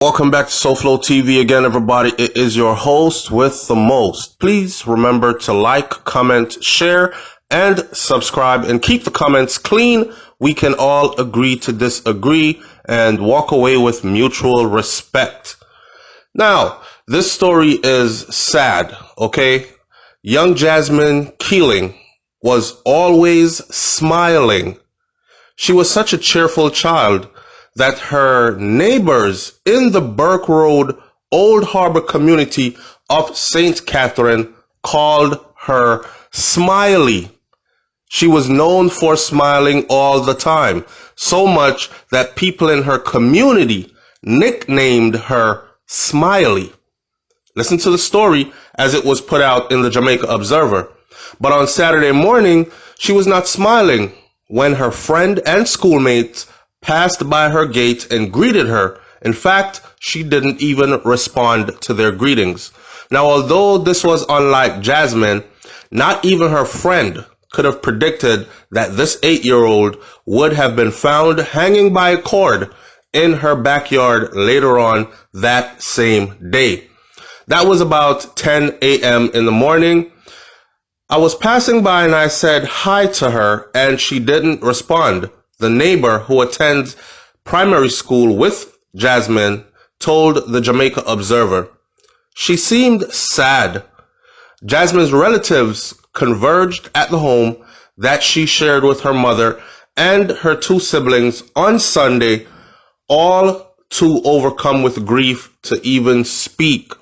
Welcome back to SouFLoTV again, everybody. It is your host with the most. Please remember to like, comment, share, and subscribe, and keep the comments clean. We can all agree to disagree and walk away with mutual respect. Now, this story is sad, okay? Young Jasmine Keeling was always smiling. She was such a cheerful child that her neighbors in the Burke Road Old Harbor community of St. Catherine called her Smiley. She was known for smiling all the time, so much that people in her community nicknamed her Smiley. Listen to the story as it was put out in the Jamaica Observer. But on Saturday morning, she was not smiling when her friend and schoolmates passed by her gate and greeted her. In fact, she didn't even respond to their greetings. Now, although this was unlike Jasmine, not even her friend could have predicted that this 8-year-old would have been found hanging by a cord in her backyard later on that same day. That was about 10 a.m. in the morning. I was passing by and I said hi to her and she didn't respond. The neighbor who attends primary school with Jasmine told the Jamaica Observer. She seemed sad. Jasmine's relatives converged at the home that she shared with her mother and her two siblings on Sunday, all too overcome with grief to even speak.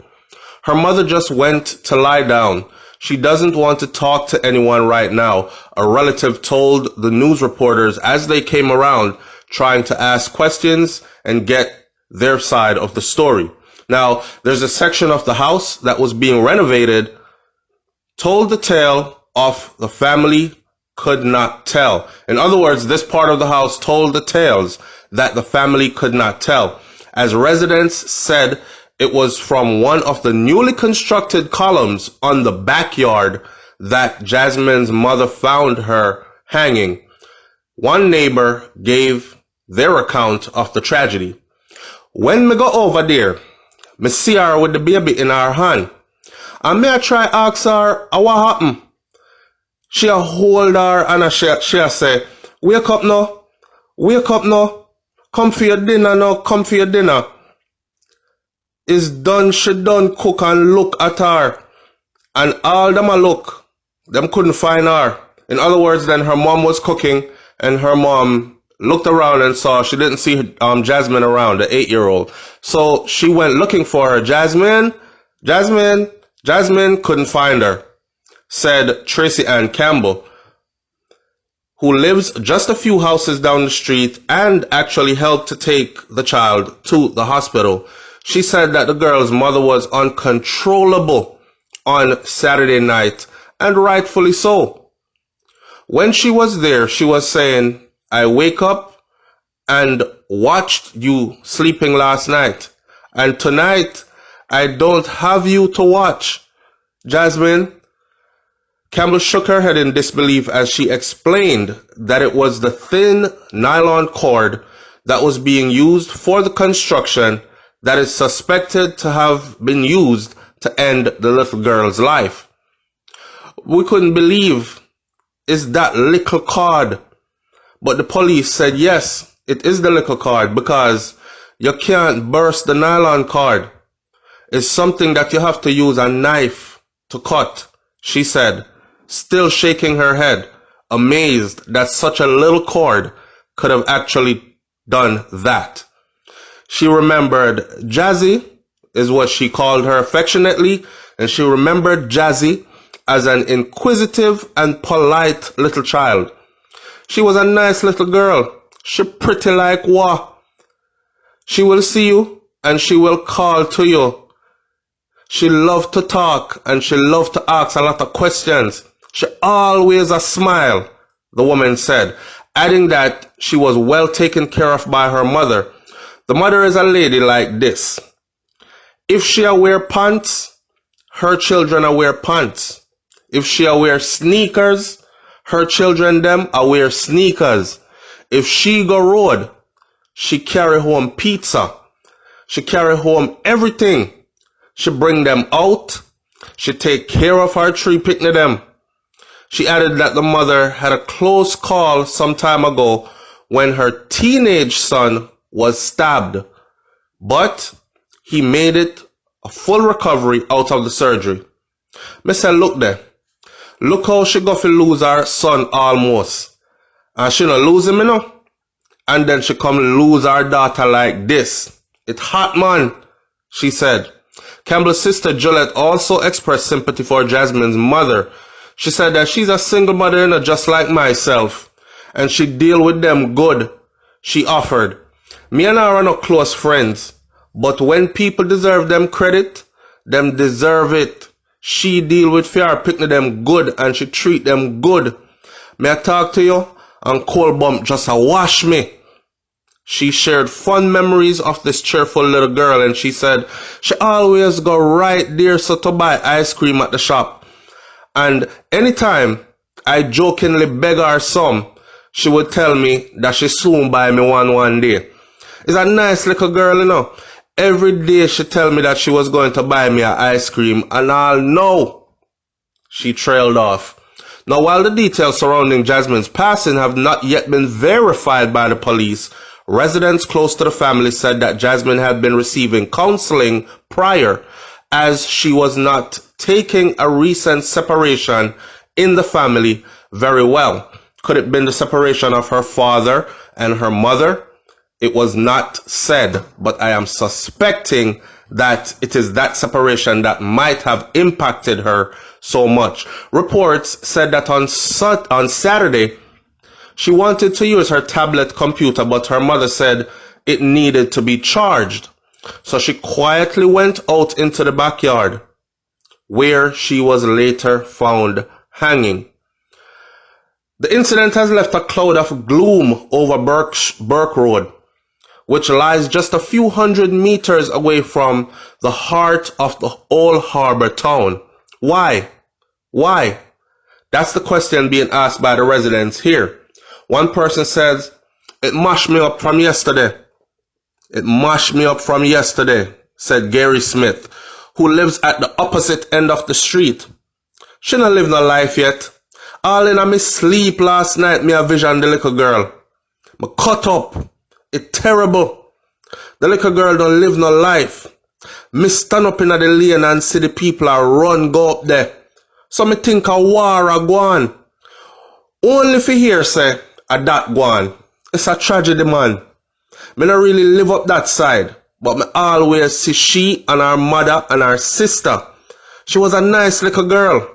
Her mother just went to lie down. She doesn't want to talk to anyone right now, a relative told the news reporters as they came around trying to ask questions and get their side of the story. Now, there's a section of the house that was being renovated, told the tale of the family could not tell. In other words, this part of the house told the tales that the family could not tell. As residents said, it was from one of the newly constructed columns on the backyard that Jasmine's mother found her hanging. One neighbor gave their account of the tragedy. When me go over there, me see her with the baby in her hand. And me I try ask her, what happened? She a hold her and she a say, wake up now, come for your dinner now, come for your dinner. Is done, she done cook and look at her. And all them a look, them couldn't find her. In other words, then her mom was cooking and her mom looked around and saw she didn't see Jasmine around, the 8-year-old. So she went looking for her. Jasmine, couldn't find her, said Tracy Ann Campbell, who lives just a few houses down the street and actually helped to take the child to the hospital. She said that the girl's mother was uncontrollable on Saturday night, and rightfully so. When she was there, she was saying, I wake up and watched you sleeping last night, and tonight I don't have you to watch. Jasmine. Campbell shook her head in disbelief as she explained that it was the thin nylon cord that was being used for the construction that is suspected to have been used to end the little girl's life. We couldn't believe it's that little cord. But the police said, yes, it is the little cord because you can't burst the nylon cord. It's something that you have to use a knife to cut, she said, still shaking her head, amazed that such a little cord could have actually done that. She remembered Jazzy, is what she called her affectionately, and she remembered Jazzy as an inquisitive and polite little child. She was a nice little girl. She pretty like what? She will see you and she will call to you. She loved to talk and she loved to ask a lot of questions. She always a smile, the woman said, adding that she was well taken care of by her mother. The mother is a lady like this. If she wear pants, her children wear pants. If she wear sneakers, her children them wear sneakers. If she go road, she carry home pizza. She carry home everything. She bring them out. She take care of her three picnic them. She added that the mother had a close call some time ago when her teenage son was stabbed, but he made it a full recovery out of the surgery. Me say, look there. Look how she go fi lose her son almost. And she no lose him, you know. And then she come lose her daughter like this. It hot, man, she said. Campbell's sister Juliet also expressed sympathy for Jasmine's mother. She said that she's a single mother, you know, just like myself. And she deal with them good, she offered. Me and her are not close friends. But when people deserve them credit, them deserve it. She deal with fair picnic them good and she treat them good. May I talk to you? And cold bump just a wash me. She shared fond memories of this cheerful little girl, and she said she always go right there so to buy ice cream at the shop. And anytime I jokingly beg her some, she would tell me that she soon buy me one day. It's a nice little girl, you know. Every day she tell me that she was going to buy me an ice cream, and I'll know. She trailed off. Now, while the details surrounding Jasmine's passing have not yet been verified by the police, residents close to the family said that Jasmine had been receiving counseling prior, as she was not taking a recent separation in the family very well. Could it have been the separation of her father and her mother? It was not said, but I am suspecting that it is that separation that might have impacted her so much. Reports said that on Saturday, she wanted to use her tablet computer, but her mother said it needed to be charged. So she quietly went out into the backyard, where she was later found hanging. The incident has left a cloud of gloom over Burke Road, which lies just a few hundred meters away from the heart of the Old Harbor town. Why? Why? That's the question being asked by the residents here. One person says, it mashed me up from yesterday. It mashed me up from yesterday, said Gary Smith, who lives at the opposite end of the street. She not live no life yet. All in a me sleep last night, me a vision the little girl. Me cut up. It terrible. The little girl don't live no life. Me stand up in the lane and see the people a run go up there. So me think a war a go on. Only for hear say a that go on. It's a tragedy, man. Me not really live up that side, but me always see she and her mother and her sister. She was a nice little girl.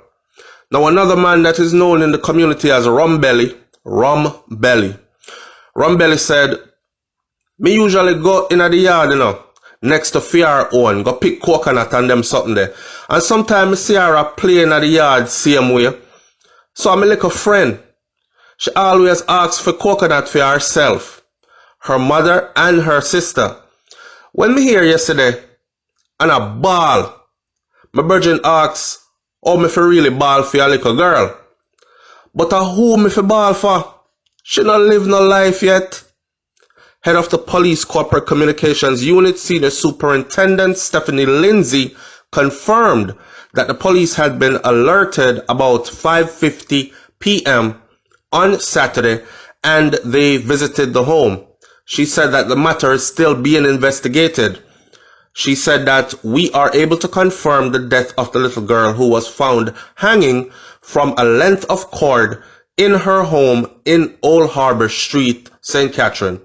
Now another man that is known in the community as Rumbelly said, me usually go in the yard, you know, next to Fiar own, go pick coconut and them something there. And sometimes I see her play in the yard same way. So I'm a little friend. She always asks for coconut for herself, her mother and her sister. When me here yesterday, and a ball, my virgin asks, oh, me for really ball for a little girl. But who me for ball for? She not live no life yet. Head of the Police Corporate Communications Unit, Senior Superintendent Stephanie Lindsay, confirmed that the police had been alerted about 5:50 p.m. on Saturday and they visited the home. She said that the matter is still being investigated. She said that we are able to confirm the death of the little girl who was found hanging from a length of cord in her home in Old Harbor Street, St. Catherine.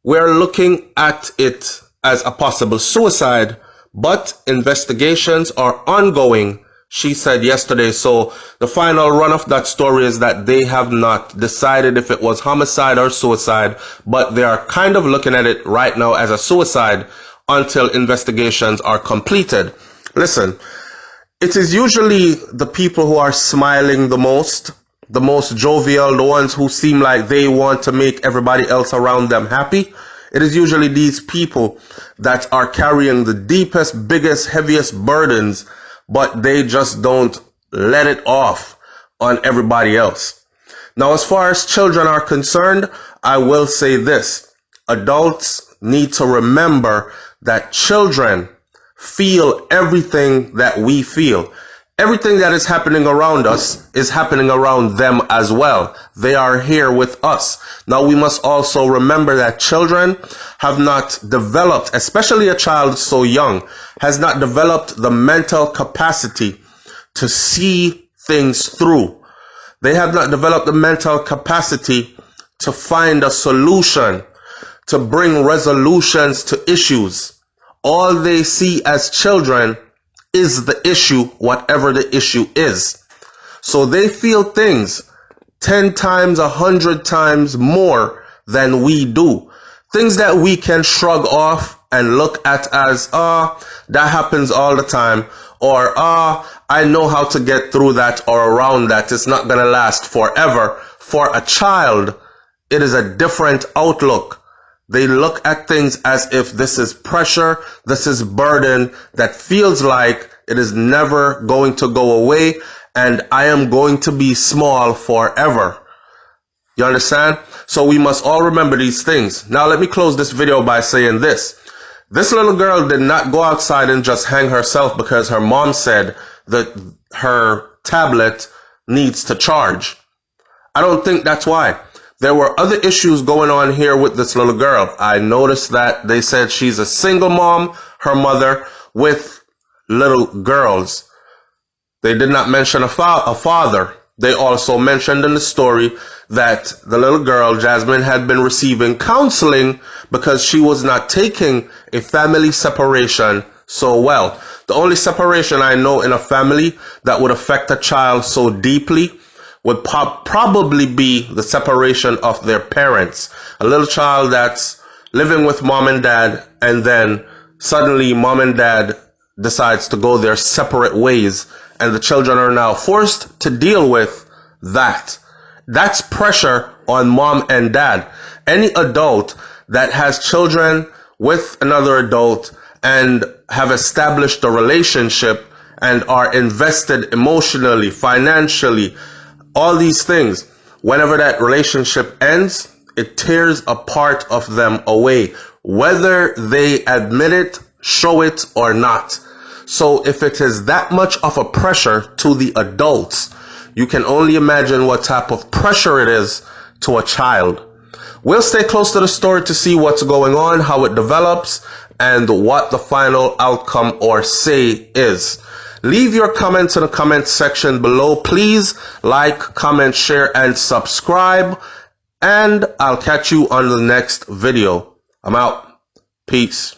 We're looking at it as a possible suicide, but investigations are ongoing, she said yesterday. So the final run of that story is that they have not decided if it was homicide or suicide, but they are kind of looking at it right now as a suicide until investigations are completed. Listen, it is usually the people who are smiling the most jovial, the ones who seem like they want to make everybody else around them happy. It is usually these people that are carrying the deepest, biggest, heaviest burdens, but they just don't let it off on everybody else. Now, as far as children are concerned, I will say this. Adults need to remember that children feel everything that we feel. Everything that is happening around us is happening around them as well. They are here with us. Now we must also remember that children have not developed, especially a child so young, has not developed the mental capacity to see things through. They have not developed the mental capacity to find a solution, to bring resolutions to issues. All they see as children is the issue, whatever the issue is. So they feel things 10 times, 100 times more than we do. Things that we can shrug off and look at as, that happens all the time. Or, I know how to get through that or around that. It's not going to last forever. For a child, it is a different outlook. They look at things as if this is pressure, this is burden that feels like it is never going to go away and I am going to be small forever. You understand? So we must all remember these things. Now let me close this video by saying this. This little girl did not go outside and just hang herself because her mom said that her tablet needs to charge. I don't think that's why. There were other issues going on here with this little girl. I noticed that they said she's a single mom, her mother, with little girls. They did not mention a father. They also mentioned in the story that the little girl, Jasmine, had been receiving counseling because she was not taking a family separation so well. The only separation I know in a family that would affect a child so deeply would probably be the separation of their parents. A little child that's living with mom and dad, and then suddenly mom and dad decides to go their separate ways, and the children are now forced to deal with that. That's pressure on mom and dad. Any adult that has children with another adult and have established a relationship and are invested emotionally, financially, all these things, whenever that relationship ends, it tears a part of them away, whether they admit it, show it, or not. So if it is that much of a pressure to the adults, you can only imagine what type of pressure it is to a child. We'll stay close to the story to see what's going on, how it develops, and what the final outcome or say is. Leave your comments in the comment section below. Please like, comment, share, and subscribe. And I'll catch you on the next video. I'm out. Peace.